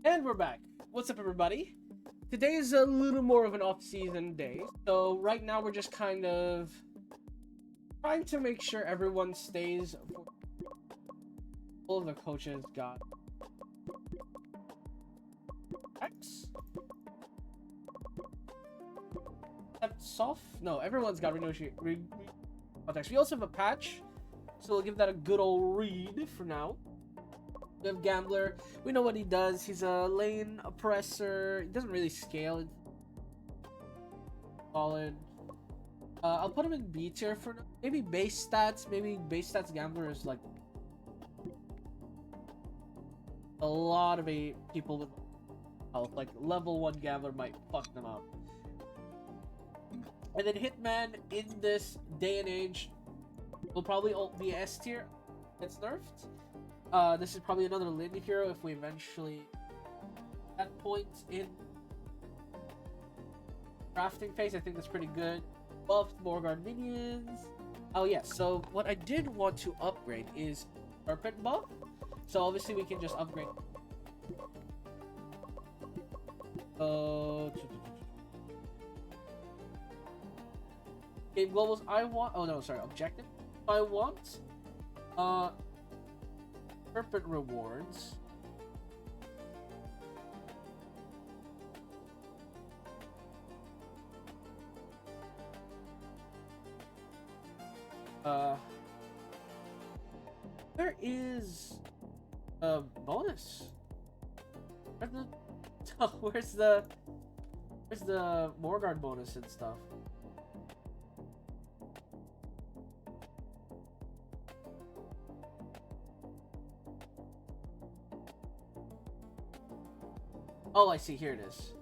And we're back. What's up, everybody? Today is a little more of an off-season day, so right now we're just kind of trying to make sure everyone stays. All of the coaches got X. Except soft? No, everyone's got contacts. We also have a patch, so we'll give that a good old read for now. We have Gambler. We know what he does. He's a lane oppressor. He doesn't really scale. Solid. I'll put him in B tier for now. Maybe base stats. Maybe base stats Gambler is like a lot of people with health. Like level 1 Gambler might fuck them up. And then Hitman in this day and age will probably be S tier. It's nerfed. This is probably another Lin hero if we eventually at that point in crafting phase. I think that's pretty good. Buffed Morgard minions. Oh yeah, so what I did want to upgrade is Serpent buff. So obviously we can just upgrade. Game globals. I want. Oh no, sorry. Objective. I want. Serpent rewards. There is a bonus. Where's the Morgard bonus and stuff? Oh, I see. Here it is.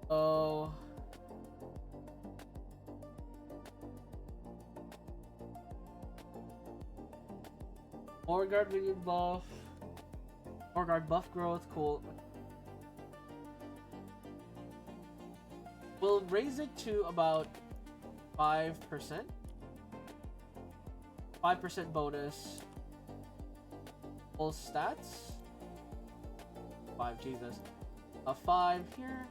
Oh. Morgard minion buff. Morgard buff growth. Cool. We'll raise it to about 5%. 5% bonus. Full stats. 5, Jesus. A 5 here.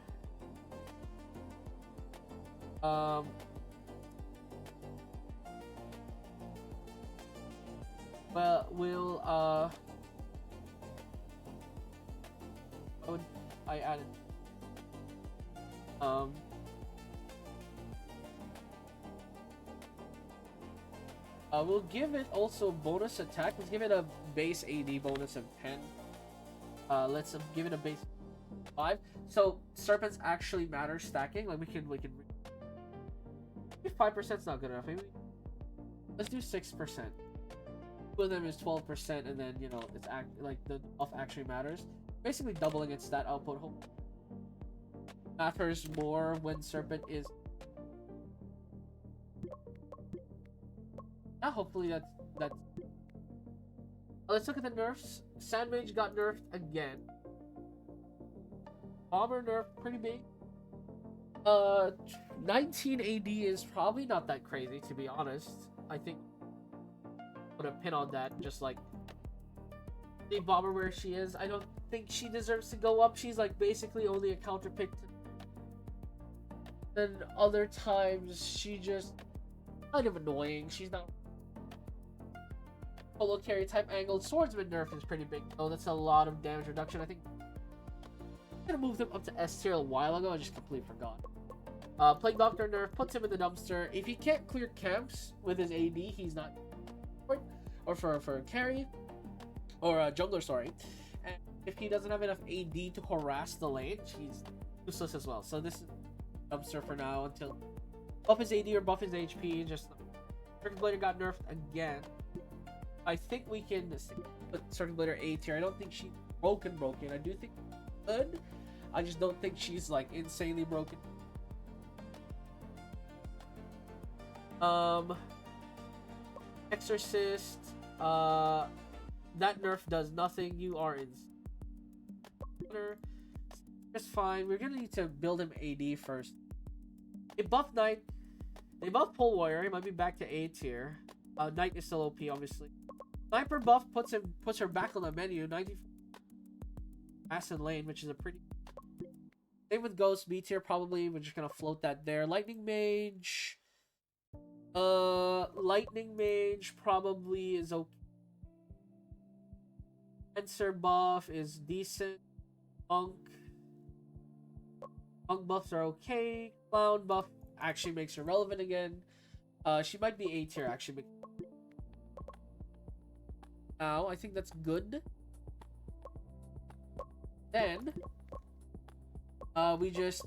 Well, we'll, I added, we'll give it also bonus attack. Let's give it a base AD bonus of 10. Let's give it a base 5. So Serpents actually matter stacking. Like we can. Maybe 5% is not good enough. Maybe let's do 6%. Two of them is 12%, and then it's like the buff actually matters. Basically doubling its stat output. Matters more when Serpent is. Yeah, hopefully that's. Let's look at the nerfs. Sandmage got nerfed again. Bomber nerfed pretty big. 19 AD is probably not that crazy, to be honest. I think put a pin on that. Just like leave Bomber where she is. I don't think she deserves to go up. She's like basically only a counter pick. Then other times she just kind of annoying. She's not. Solo carry type angled swordsman nerf is pretty big. Oh, that's a lot of damage reduction. I think I'm gonna move them up to S tier a while ago. I just completely forgot. Plague Doctor nerf puts him in the dumpster. If he can't clear camps with his AD, he's not. Or for carry or jungler, sorry. And if he doesn't have enough AD to harass the lane, he's useless as well. So this is dumpster for now until buff his AD or buff his HP. Just Circuit Blader got nerfed again. I think we can put Circuit Blader A tier. I don't think she's broken. I do think she's good. I just don't think she's like insanely broken. Exorcist. That nerf does nothing. You are in. Just fine. We're gonna need to build him AD first. They buff Knight. They buff Pole Warrior. He might be back to A tier. Knight is still OP, obviously. Sniper buff puts her back on the menu. 90. Acid Lane, which is a pretty... Same with Ghost, B tier probably. We're just gonna float that there. Lightning Mage. Lightning Mage probably is okay. Fencer buff is decent. Monk buffs are okay. Clown buff actually makes her relevant again. She might be A tier actually. Now, I think that's good. Then, we just...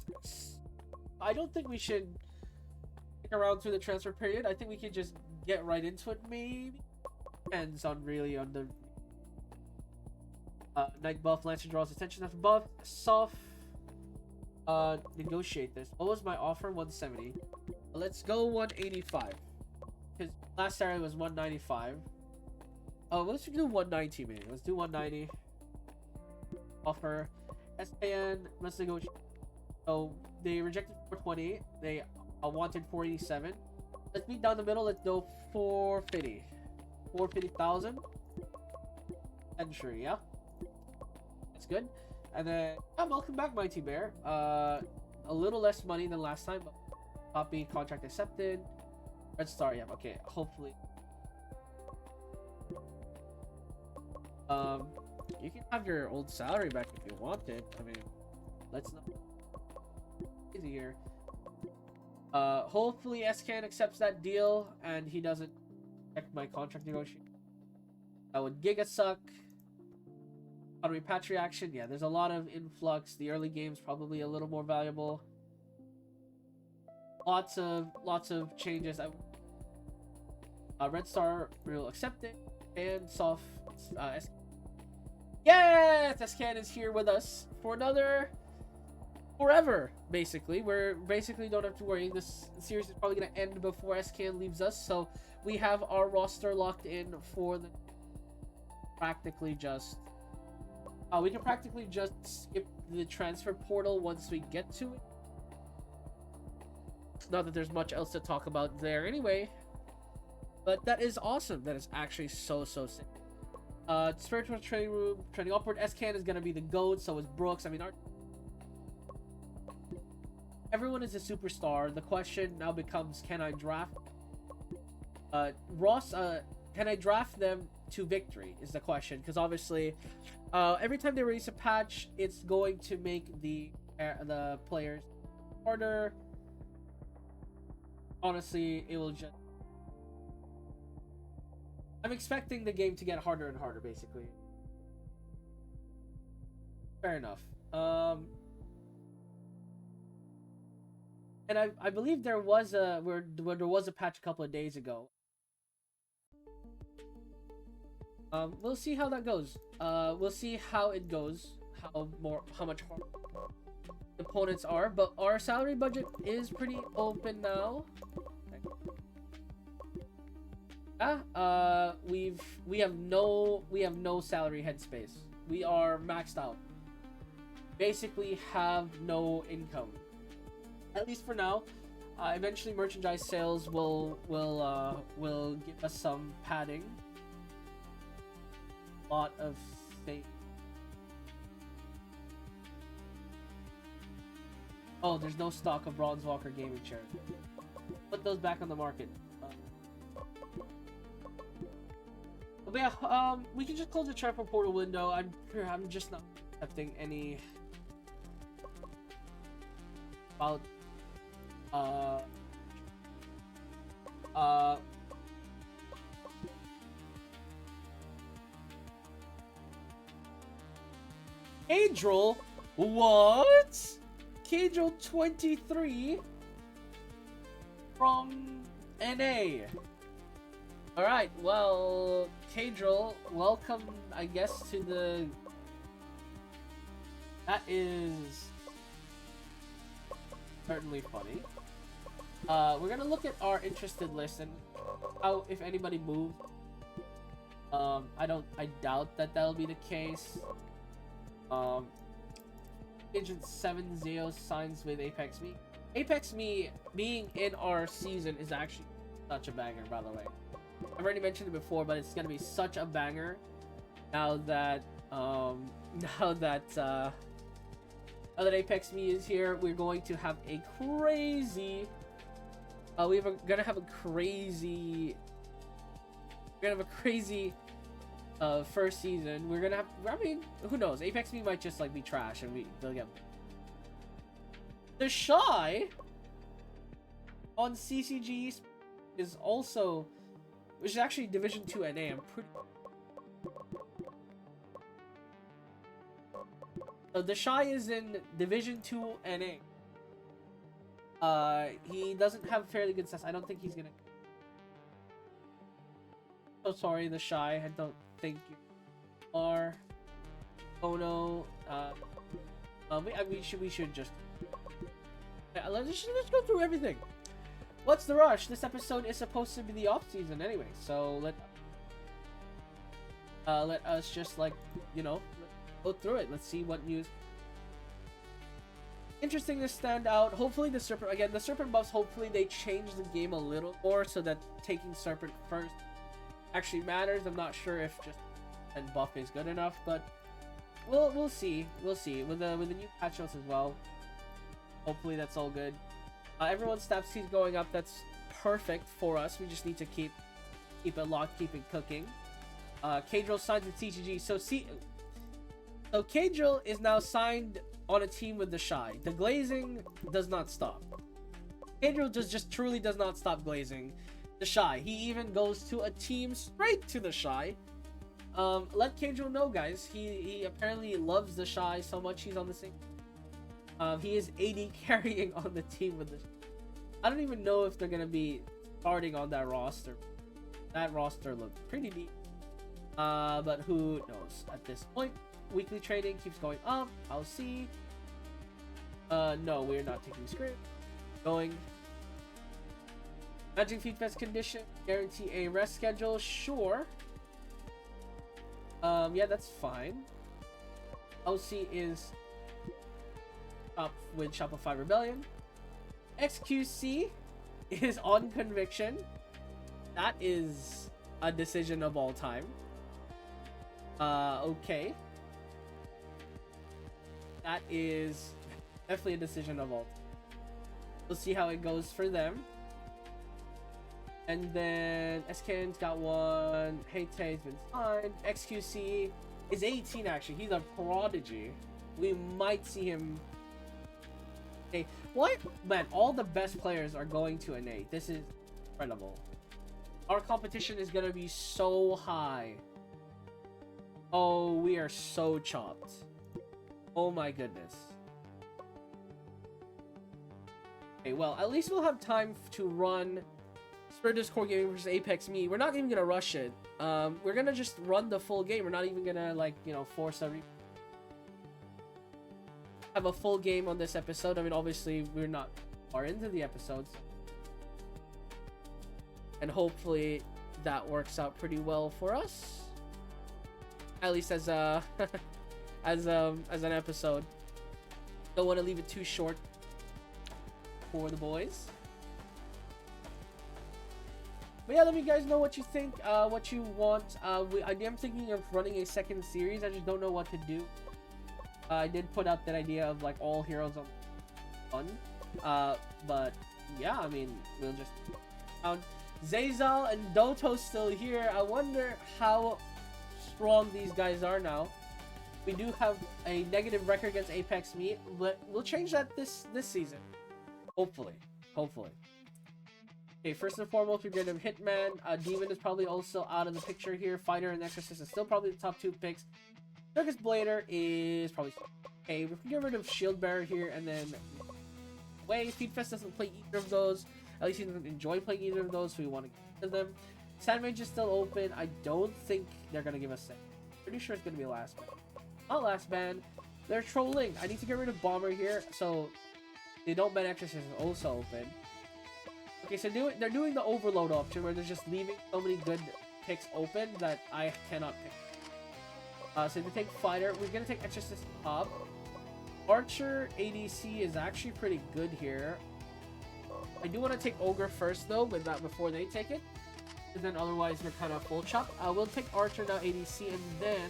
I don't think we should stick around through the transfer period. I think we can just get right into it, maybe. Depends on really on the... Night buff, Lancer draws attention after buff. Soft. Negotiate this. What was my offer? 170. Let's go 185. Because last Saturday was 195. Let's do 190, man. Let's do 190. Offer. SKN, let's negotiate. So, they rejected 420. They wanted 487. Let's meet down the middle. Let's go 450. 450,000. Century, yeah? That's good. And then, welcome back, Mighty Bear. A little less money than last time, but copy, contract accepted. Red Star, yeah, okay, hopefully. You can have your old salary back if you want it. I mean, let's not easy here. Hopefully SCAN accepts that deal and he doesn't check my contract negotiation. That would giga suck. Auto repatriation, yeah, there's a lot of influx. The early game's probably a little more valuable. Lots of changes. Red Star will accept it, and soft. Yes, SCAN is here with us for another forever. Basically, we're basically don't have to worry. This series is probably gonna end before SCAN leaves us, so we have our roster locked in for the practically just. We can practically just skip the transfer portal once we get to it. Not that there's much else to talk about there anyway. But that is awesome. That is actually so sick. Spiritual training room, training upward. SCAN is going to be the GOAT, so is Brooks. I mean, everyone is a superstar. The question now becomes, can I draft Ross? Can I draft them to victory is the question, because obviously every time they release a patch, it's going to make the players harder. Honestly, it will just... I'm expecting the game to get harder and harder, basically. Fair enough. And I believe there was a where there was a patch a couple of days ago. We'll see how that goes. We'll see how it goes. How much harder the opponents are, but our salary budget is pretty open now. We have no salary headspace. We are maxed out. Basically have no income. At least for now. Eventually merchandise sales will give us some padding. A lot of things. Oh, there's no stock of Bronze Walker gaming chairs. Put those back on the market. But yeah, we can just close the transfer portal window. I'm just not accepting any about Cadril? What? Cadril 23 from NA. Alright, well, Cadril, welcome, I guess, to the... That is certainly funny. We're gonna look at our interested list and how, if anybody moved. I doubt that that'll be the case. Agent 70 signs with Apex Me. Apex Me being in our season is actually such a banger, by the way. I've already mentioned it before, but it's gonna be such a banger now that now that Apex Me is here, we're going to have a crazy. Gonna have a crazy. We're gonna have a crazy first season. We're gonna have. I mean, who knows? Apex Me might just like be trash, and they'll get. The Shy on CCG is also, which is actually Division 2 NA. I'm pretty. So the Shy is in Division 2 NA. He doesn't have fairly good stats. I don't think he's gonna. So sorry, the Shy. I don't think you are. Oh no. We should just. Let's go through everything. What's the rush? This episode is supposed to be the off season anyway, so let us just like go through it. Let's see what news. Interesting to stand out. Hopefully the Serpent buffs. Hopefully they change the game a little more so that taking Serpent first actually matters. I'm not sure if just and buff is good enough, but we'll see. We'll see with the new patch notes as well. Hopefully that's all good. Everyone's stats keep going up. That's perfect for us. We just need to keep it locked, keep it cooking. Kadriel signed with TGG. So Kadriel is now signed on a team with the Shy. The glazing does not stop. Kadriel just truly does not stop glazing the Shy. He even goes to a team straight to the Shy. Let Kadriel know, guys. He apparently loves the Shy so much. He's on the same. He is AD carrying on the team with this. I don't even know if they're gonna be starting on that roster. That roster looks pretty neat. But who knows at this point. Weekly trading keeps going up. I'll see. No, we're not taking script. Going. Matching Feed Fest condition. Guarantee a rest schedule. Sure. Yeah, that's fine. LC is up with Shopify Rebellion. XQC is on conviction. That is a decision of all time. Okay. That is definitely a decision of all time. We'll see how it goes for them. And then SKN's got one. Heyte's been signed. XQC is 18 actually. He's a prodigy. We might see him. Okay. What? Man, all the best players are going to NA. This is incredible. Our competition is gonna be so high. Oh, we are so chopped. Oh my goodness. Okay, well, at least we'll have time to run Spiritus Core Gaming versus Apex Me. We're not even gonna rush it. We're gonna just run the full game. We're not even gonna force have a full game on this episode. I mean, obviously we're not far into the episodes, and hopefully that works out pretty well for us. At least as a as an episode. Don't want to leave it too short for the boys. But yeah, let me guys know what you think, what you want. I am thinking of running a second series. I just don't know what to do. I did put out that idea of like all heroes on fun. But yeah, I mean, we'll just Zazal and Doto's still here. I wonder how strong these guys are now. We do have a negative record against Apex Me, but we'll change that this season. Hopefully. Okay, first and foremost, we're getting Hitman. Demon is probably also out of the picture here. Fighter and Exorcist is still probably the top 2 picks. Circus Blader is probably okay. We can get rid of Shield Bearer here and then away. Feedfest doesn't play either of those. At least he doesn't enjoy playing either of those, so we want to get rid of them. Sandmage is still open. I don't think they're gonna give us second. Pretty sure it's gonna be last ban. Not last ban. They're trolling. I need to get rid of Bomber here, so they don't ban Exorcist is also open. Okay, so they're doing the overload option where they're just leaving so many good picks open that I cannot pick. So if we take Fighter, we're gonna take Exorcist up. Archer ADC is actually pretty good here. I do want to take Ogre first though, but that before they take it. And then otherwise we're kind of full chop. We'll take Archer now ADC, and then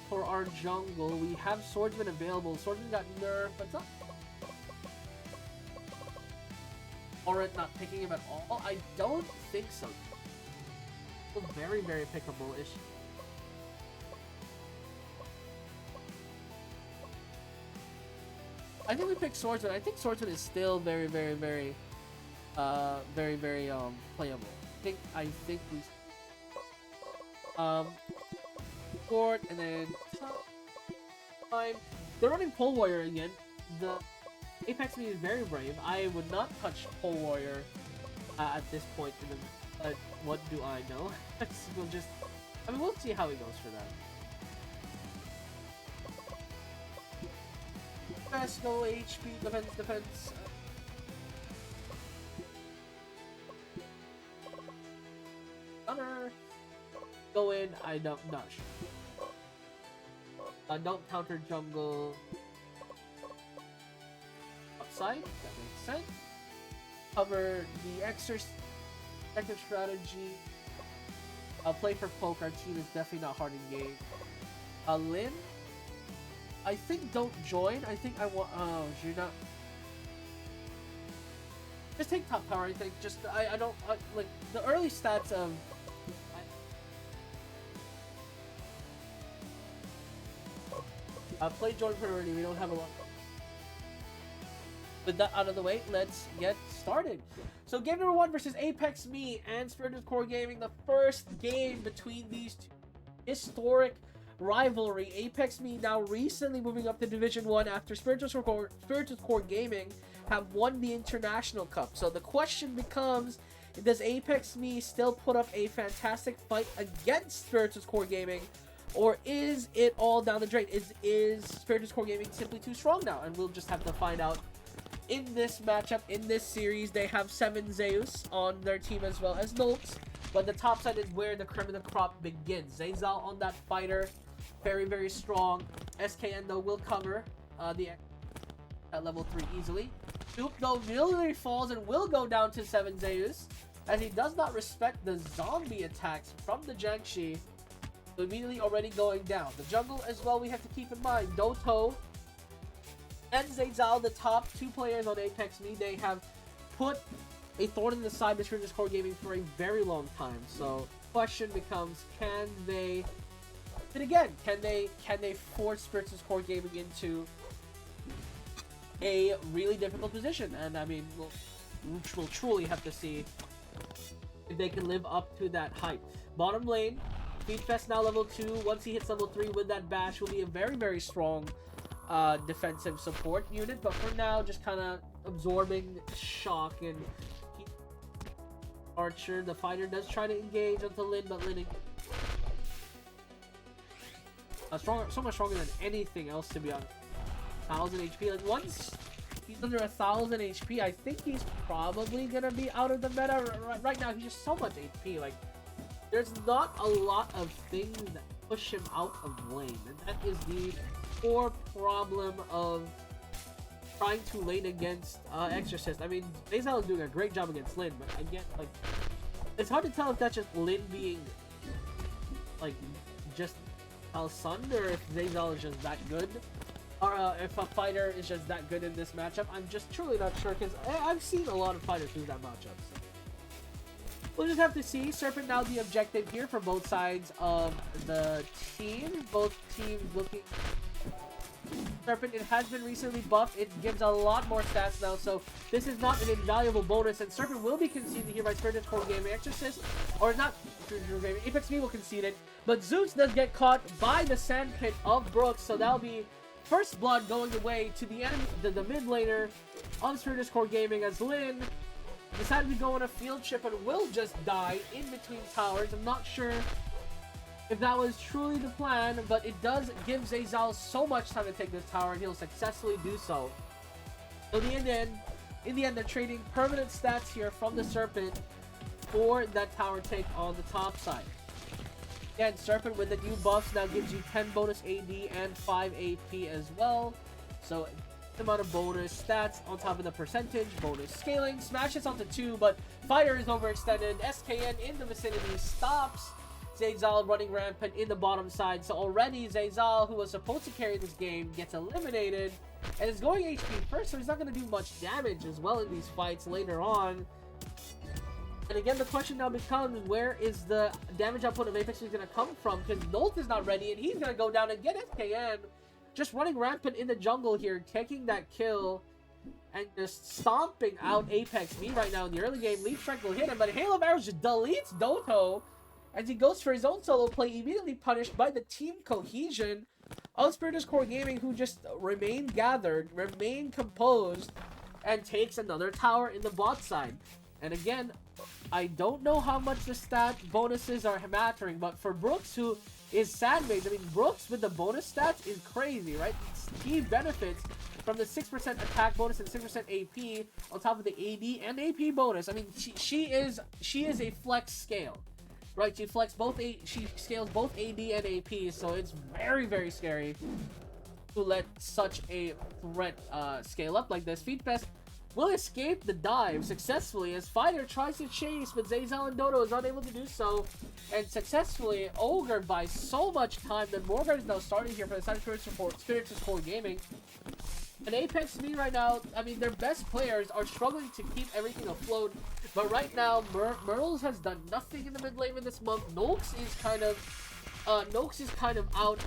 for our jungle, we have Swordsman available. Swordsman got nerfed, but it's not. Or not picking him at all? I don't think so. Very, very pickable-ish. I think we picked Swordsman. I think Swordsman is still very, very, very, playable. I think we Sword and then time. They're running Pole Warrior again. The Apex Me is very brave. I would not touch Pole Warrior at this point in the. But what do I know? We'll just. I mean, we'll see how it goes for that. Best go HP, defense. Gunner. Go in. I don't. Not sure. Don't counter jungle. Upside. That makes sense. Cover the exercise. Effective strategy. Play for poke. Our team is definitely not hard engaged. Lin. I think don't join. I think I want. Oh, you're not. Just take top power. I think. Just I don't like the early stats of. Play join priority. We don't have a lot. With that out of the way, let's get started. So game number 1 versus Apex Me and Spiritus Core Gaming, the first game between these two. Historic rivalry. Apex Me now recently moving up to Division 1 after Spiritus Core Gaming have won the International Cup. So the question becomes, does Apex Me still put up a fantastic fight against Spiritus Core Gaming? Or is it all down the drain? Is Spiritus Core Gaming simply too strong now? And we'll just have to find out. In this matchup, in this series, they have 7 Zeus on their team as well as Nolts. But the top side is where the cream of the crop begins. Zayzal on that fighter. Very, very strong. SKN, though, will cover the at level 3 easily. Duke, though, nearly falls and will go down to 7 Zeus, as he does not respect the zombie attacks from the Jiangxi. So immediately already going down. The jungle as well, we have to keep in mind. Doto and Zayzal, the top 2 players on Apex Me, they have put a thorn in the side of Spiritus Core Gaming for a very long time. So, question becomes, can they? And again, can they force Spiritus Core Gaming into a really difficult position? And I mean, we'll truly have to see if they can live up to that hype. Bottom lane, Feedfest now level 2. Once he hits level 3 with that bash, will be a very, very strong defensive support unit, but for now, just kind of absorbing shock. And Archer, the fighter, does try to engage onto Lin, but Lin so much stronger than anything else, to be honest. 1000 HP. Like once he's under 1000 HP, I think he's probably gonna be out of the meta. Right now, he's just so much HP. Like there's not a lot of things that push him out of lane, and that is the core problem of trying to lane against Exorcist. I mean, Zayzal is doing a great job against Lin, but again, like, it's hard to tell if that's just Lin being, like, just Al-Sun, or if Zayzal is just that good, or if a fighter is just that good in this matchup. I'm just truly not sure, because I've seen a lot of fighters lose that matchup. So. We'll just have to see. Serpent now the objective here for both sides of the team. Both teams looking... Serpent, it has been recently buffed. It gives a lot more stats now, so this is not an invaluable bonus, and Serpent will be conceded here by Spiritus Core Gaming. Exorcist, or not Spiritus Core Gaming, Apex Me will concede it, but Zeus does get caught by the sandpit of Brooks, so that'll be first blood going away to the enemy, the mid laner of Spiritus Core Gaming, as Lin decided to go on a field trip and will just die in between towers. I'm not sure if that was truly the plan, but it does give Zayzal so much time to take this tower, and he'll successfully do so. So in the end, they're trading permanent stats here from the Serpent for that tower take on the top side. Again, Serpent with the new buffs now gives you 10 bonus AD and 5 AP as well. So the amount of bonus stats on top of the percentage, bonus scaling, smashes onto 2, but Fighter is overextended. SKN in the vicinity stops Zayzal running rampant in the bottom side. So already Zayzal, who was supposed to carry this game, gets eliminated and is going HP first, so he's not going to do much damage as well in these fights later on. And again, the question now becomes, where is the damage output of Apex going to come from? Because Nolt is not ready, and he's going to go down and get SKN. Just running rampant in the jungle here, taking that kill, and just stomping out Apex Me right now in the early game. Leaf Strike will hit him, but Hail of Arrows just deletes Doto as he goes for his own solo play, immediately punished by the team cohesion of Spiritus Core Gaming, who just remain gathered, remain composed, and takes another tower in the bot side. And again, I don't know how much the stat bonuses are mattering, but for Brooks, who is Sandmage, I mean, Brooks with the bonus stats is crazy, right? He benefits from the 6% attack bonus and 6% AP on top of the AD and AP bonus. I mean, she is a flex scale, right? She scales both AD and AP, so it's very, very scary to let such a threat scale up like this. Feedfest will escape the dive successfully as Fighter tries to chase, but Zayzal and Dodo is unable to do so, and successfully Ogre buys so much time that Morgan is now starting here for the side of Spiritus Core Gaming. And Apex Me right now, I mean, their best players are struggling to keep everything afloat, but right now Merles has done nothing in the mid lane this month. Nox is kind of out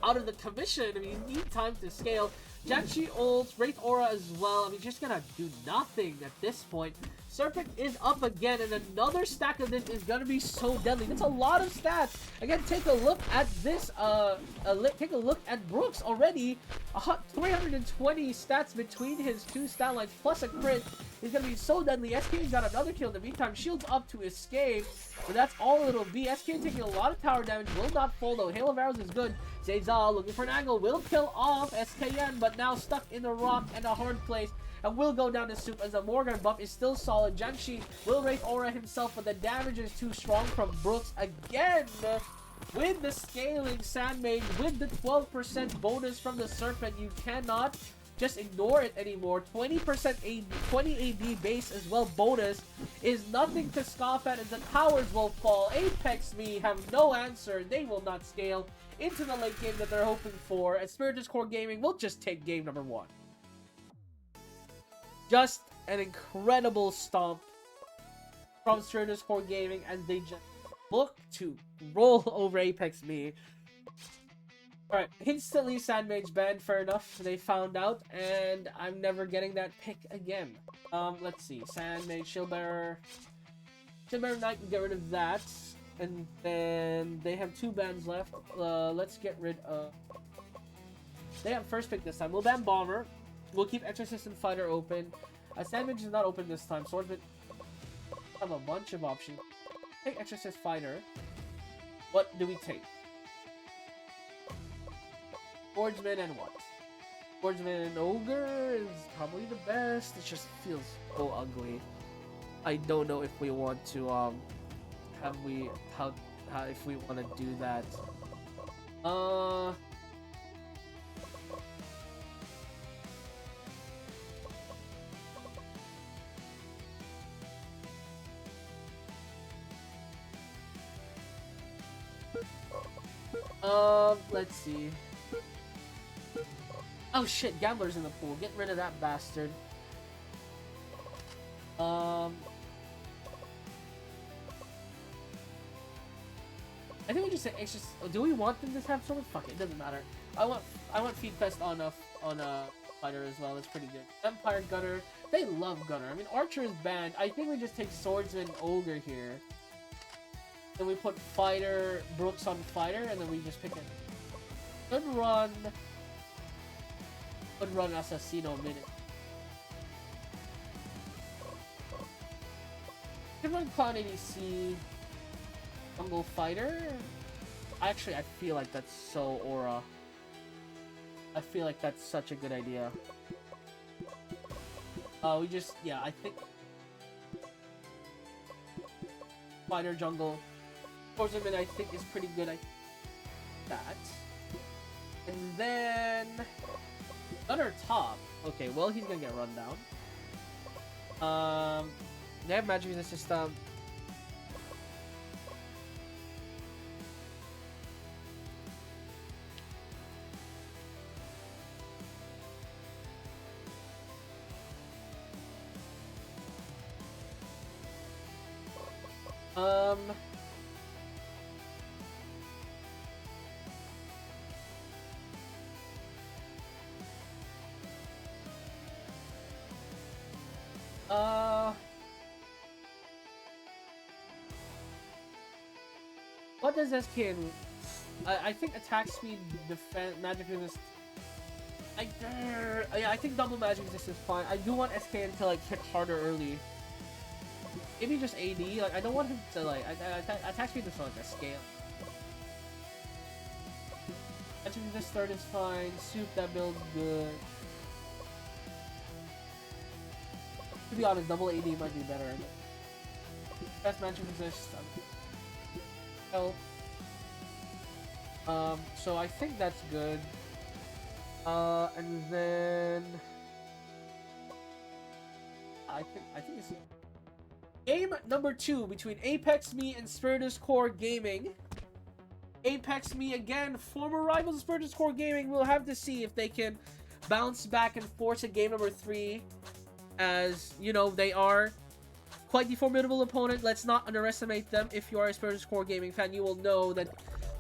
of the commission. I mean, you need time to scale. Janshi ults, Wraith Aura as well. I mean, just gonna do nothing at this point. Serpent is up again, and another stack of this is gonna be so deadly. That's a lot of stats. Again, take a look at this. Take a look at Brooks already. 320 stats between his two stat lines, plus a crit. He's gonna be so deadly. SK's got another kill in the meantime. Shields up to escape, but that's all it'll be. SK taking a lot of tower damage. Will not fall though. Hail of Arrows is good. Zayzal looking for an angle. Will kill off SKN, but now stuck in the rock and a hard place. And will go down to soup as the Morgan buff is still solid. Janshi will Wraith Aura himself, but the damage is too strong from Brooks again. With the scaling Sandmage, with the 12% bonus from the Serpent, you cannot just ignore it anymore. 20% AD, 20 AD base as well bonus is nothing to scoff at, and the towers will fall. Apex Me have no answer. They will not scale into the late game that they're hoping for, and Spiritus Core Gaming will just take game number 1. Just an incredible stomp from Spiritus Core Gaming, and they just look to roll over Apex Me. Alright, instantly Sandmage banned, fair enough. They found out, and I'm never getting that pick again. Let's see. Sandmage, Shieldbearer. Shieldbearer Knight can get rid of that. And then they have 2 bans left. Let's get rid of... They have first pick this time. We'll ban Bomber. We'll keep Exorcist and Fighter open. Sandwich is not open this time. Swordsman have a bunch of options. Take Exorcist Fighter. What do we take? Swordsman and what? Swordsman and Ogre is probably the best. It just feels so ugly. I don't know if we want to if we want to do that. Let's see. Oh shit, Gambler's in the pool. Get rid of that bastard. I think we just say it's just. Do we want them to have someone? Fuck it, it doesn't matter. I want Feedfest on a fighter as well. That's pretty good. Empire Gunner. They love Gunner. I mean, Archer is banned. I think we just take Swordsman Ogre here. Then we put Fighter Brooks on Fighter, and then we just pick it. Good run Assassino minute. Good run Clown ADC. Jungle Fighter. Actually, I feel like that's so aura. I feel like that's such a good idea. I think Fighter Jungle. Swordsman I think is pretty good. That. And then Gunner top. Okay, well he's gonna get run down. They have magic resist system. Um... What does SK? I think attack speed, defense, magic resist. Yeah, I think double magic resist is fine. I do want SKN to like hit harder early. Maybe just AD. Like I don't want him to like attack speed is like a scale. Magic resist third is fine. Soup that build's good. To be honest, double AD might be better. Best magic resist. Health. So I think that's good. And then I think it's game number 2 between Apex Me and Spiritus Core Gaming. Apex Me again, former rivals of Spiritus Core Gaming. We'll have to see if they can bounce back and force a game number 3. As you know, they are quite the formidable opponent. Let's not underestimate them. If you are a Spiritus Core Gaming fan, you will know that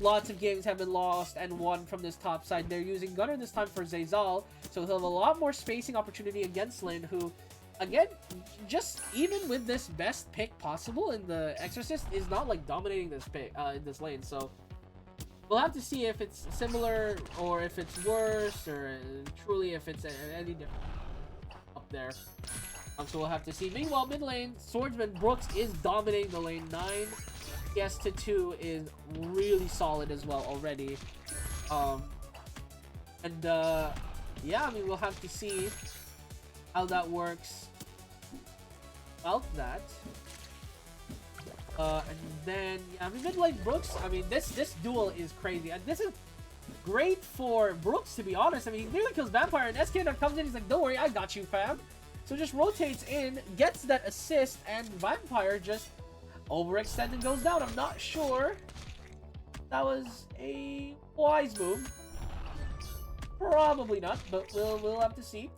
lots of games have been lost and won from this top side. They're using Gunner this time for Zayzal, so he'll have a lot more spacing opportunity against Lin, who, again, just even with this best pick possible in the Exorcist, is not like dominating this pick in this lane. So we'll have to see if it's similar or if it's worse, or truly if it's any different up there. So we'll have to see. Meanwhile, mid lane, Swordsman Brooks is dominating the lane. 9 yes to 2 is really solid as well already. Yeah, I mean, we'll have to see how that works. About that. And then, yeah, I mean, mid lane Brooks, I mean, this duel is crazy. And this is great for Brooks, to be honest. I mean, he nearly kills Vampire, and SK comes in, he's like, don't worry, I got you, fam. So just rotates in, gets that assist, and Vampire just overextends and goes down. I'm not sure that was a wise move. Probably not, but we'll have to see.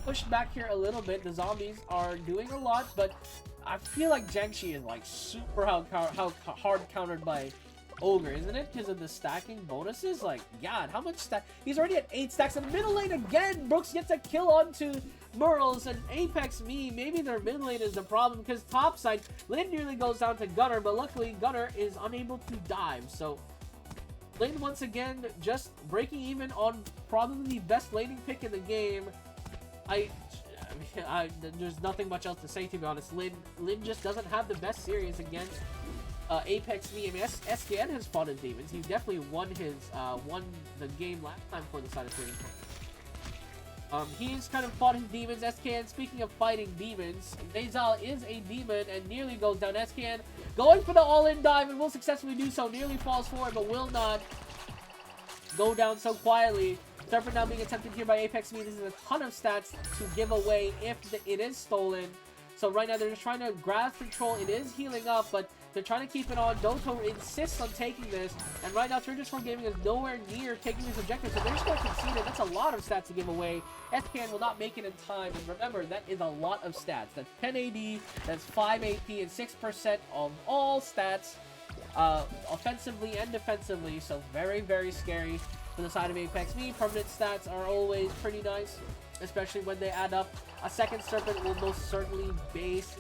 Pushed back here a little bit. The zombies are doing a lot, but I feel like Jiangxi is like super hard countered by Ogre, isn't it? Because of the stacking bonuses. Like, God, how much stack? He's already at 8 stacks in the middle lane again. Brooks gets a kill onto Murals, and Apex Me, maybe their mid lane is the problem, because top side, Lin nearly goes down to Gunner, but luckily Gunner is unable to dive. So Lin once again just breaking even on probably the best laning pick in the game. There's nothing much else to say, to be honest. Lin just doesn't have the best series against Apex Me. I mean, SKN has fought his demons. He definitely won the game last time for the side of Serpent. He's kind of fought his demons. SKN, speaking of fighting demons, Zayzal is a demon and nearly goes down. SKN going for the all-in dive and will successfully do so. Nearly falls forward, but will not go down so quietly. Serpent now being attempted here by Apex Me. This is a ton of stats to give away if it is stolen. So right now they're just trying to grasp control. It is healing up, but they're trying to keep it on. Doto insists on taking this, and right now Spiritus Core Gaming is nowhere near taking this objective, so they're just going to concede it. That's a lot of stats to give away. SKN will not make it in time, and remember, that is a lot of stats. That's 10 AD, that's 5 AP, and 6% of all stats, offensively and defensively, so very, very scary for the side of Apex Me. Permanent stats are always pretty nice, especially when they add up. A second Serpent will most certainly base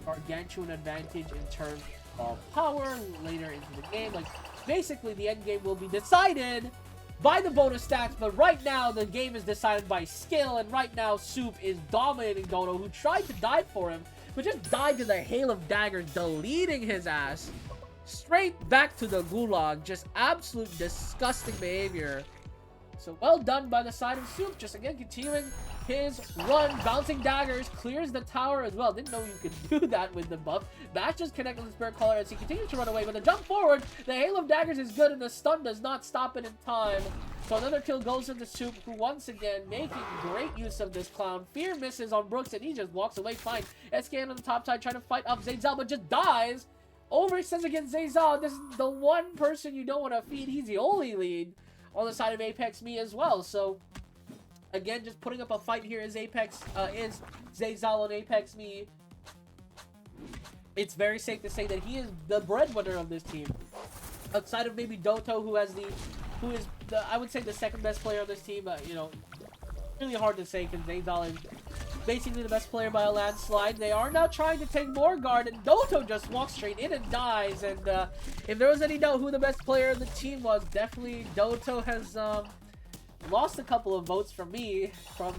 gargantuan advantage in terms of power later into the game. Like, basically the end game will be decided by the bonus stats, but right now the game is decided by skill, and right now Soup is dominating Doto, who tried to dive for him, but just died to the hail of daggers, deleting his ass straight back to the gulag. Just absolute disgusting behavior. So well done by the side of Soup, just again continuing his run, bouncing daggers, clears the tower as well. Didn't know you could do that with the buff. Bash just connected with the Spirit Caller as he continues to run away, but the jump forward, the hail of daggers is good, and the stun does not stop it in time. So another kill goes into Soup, who once again making great use of this clown. Fear misses on Brooks, and he just walks away fine. SKN on the top side trying to fight up Zayzal, but just dies. Overextends against Zayzal. This is the one person you don't want to feed. He's the only lead on the side of Apex Me as well. So again, just putting up a fight here is Zayzal on Apex Me. it's very safe to say that he is the breadwinner of this team. Outside of maybe Doto, who is I would say the second best player on this team. You know, really hard to say because Zayzal is basically the best player by a landslide. They are now trying to take more guard, and Doto just walks straight in and dies. And if there was any doubt who the best player of the team was, definitely Doto has lost a couple of votes from me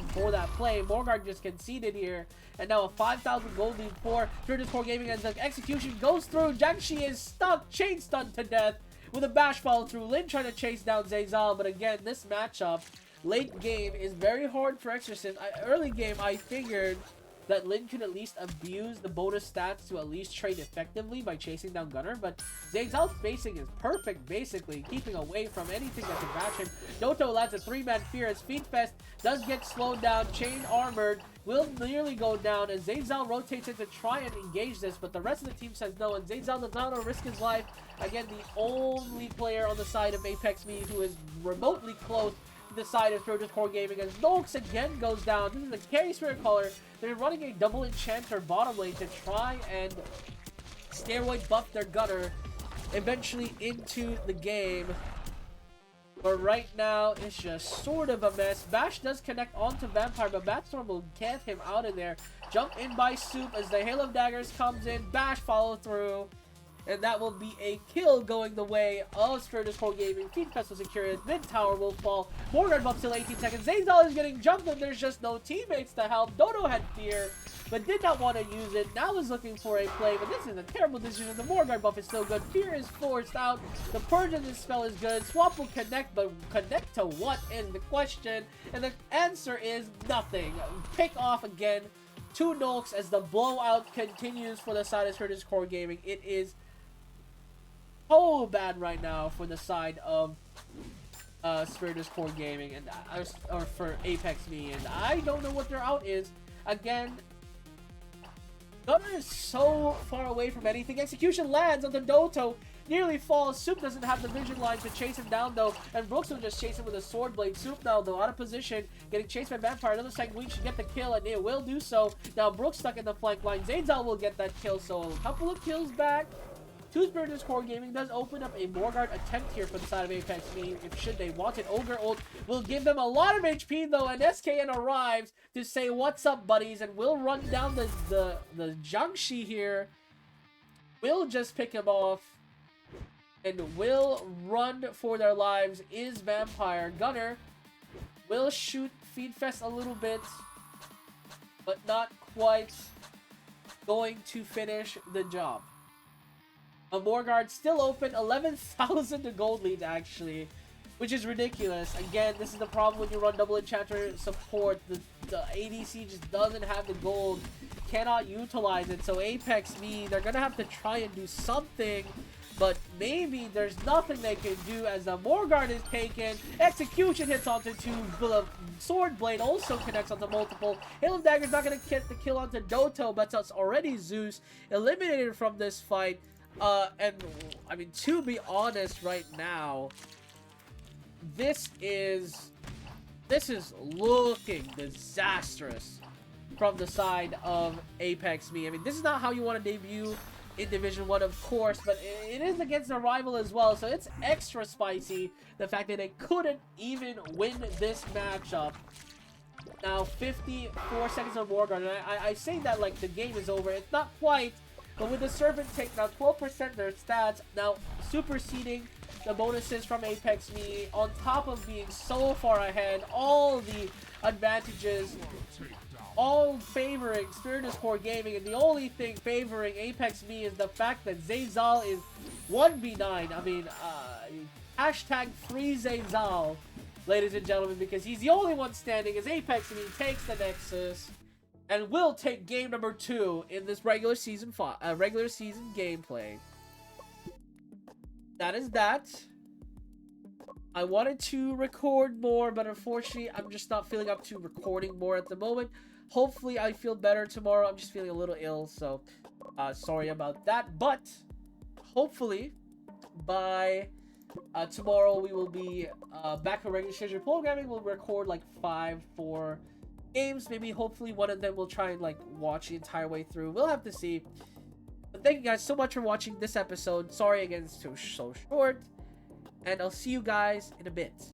for that play. Morgard just conceded here, and now a 5,000 gold lead for Spiritus Core Gaming as the execution goes through. Jiangxi is stuck, chain stunned to death with a bash follow through. Lin trying to chase down Zayzal, but again, this matchup late game is very hard for Exorcist. Early game, I figured that Lin could at least abuse the bonus stats to at least trade effectively by chasing down Gunner, but Zayzal's spacing is perfect, basically, keeping away from anything that can match him. Doto lands a 3-man fear as Feedfest does get slowed down, chain armored, will nearly go down as Zayzal rotates in to try and engage this, but the rest of the team says no, and Zayzal does not want to risk his life. Again, the only player on the side of Apex Me who is remotely close to the side of Spiritus Core Gaming as Nox again goes down. This is the carry Spirit Caller. They're running a double enchanter bottom lane to try and steroid buff their Gunner eventually into the game. But right now, it's just sort of a mess. Bash does connect onto Vampire, but Batstorm will get him out of there. Jump in by Soup as the Hail of Daggers comes in. Bash follow through. And that will be a kill going the way of Spiritus Core Gaming. Feedfest will secure it. Mid tower will fall. Morgard buff till 18 seconds. Zayzal is getting jumped and there's just no teammates to help. Dodo had fear, but did not want to use it. Now is looking for a play, but this is a terrible decision. The Morgard buff is still good. Fear is forced out. The Purge in this spell is good. Swap will connect, but connect to what is the question? And the answer is nothing. Pick off again. 2 Nulks as the blowout continues for the side of Spiritus Core Gaming. It is so bad right now for the side of Spiritus Core Gaming and or for Apex Me, and I don't know what their out is. Again, Gunner is so far away from anything. Execution lands on the Doto, nearly falls. Soup doesn't have the vision line to chase him down though, and Brooks will just chase him with a sword blade. Soup now though out of position, getting chased by Vampire. Another second week should get the kill, and it will do so. Now Brooks stuck in the flank line. Zayzal will get that kill, so a couple of kills back. Spiritus Core Gaming does open up a Morgard attempt here for the side of Apex Me. If should they want it, Ogre ult will give them a lot of HP though, and SKN arrives to say what's up buddies, and will run down the Jiangxi here. Will just pick him off and will run for their lives is Vampire. Gunner will shoot Feedfest a little bit, but not quite going to finish the job. A Morgard still open, 11,000 gold lead actually, which is ridiculous. Again, this is the problem when you run double enchanter support. The ADC just doesn't have the gold, cannot utilize it. So Apex Me, they're gonna have to try and do something, but maybe there's nothing they can do as the Morgard is taken. Execution hits onto 2. The sword blade also connects onto multiple. Hail of Daggers not gonna get the kill onto Doto, but it's already Zeus eliminated from this fight. And I mean, to be honest right now, this is looking disastrous from the side of Apex Me. I mean, this is not how you want to debut in Division 1, of course, but it is against a rival as well, so it's extra spicy, the fact that they couldn't even win this matchup. Now, 54 seconds on Morgard, and I say that like the game is over. It's not quite. But with the Serpent take now 12% their stats, now superseding the bonuses from Apex Me, on top of being so far ahead, all the advantages, all favoring Spiritus Core Gaming, and the only thing favoring Apex Me is the fact that Zayzal is 1v9. I mean, hashtag free Zayzal, ladies and gentlemen, because he's the only one standing as Apex Me takes the Nexus. And will take game number 2 in this regular season gameplay. That is that. I wanted to record more, but unfortunately, I'm just not feeling up to recording more at the moment. Hopefully, I feel better tomorrow. I'm just feeling a little ill, so sorry about that. But hopefully, by tomorrow, we will be back to regular schedule programming. We'll record like 4 games. Maybe hopefully one of them will try and like watch the entire way through. We'll have to see. But thank you guys so much for watching this episode. Sorry again it's so short. And I'll see you guys in a bit.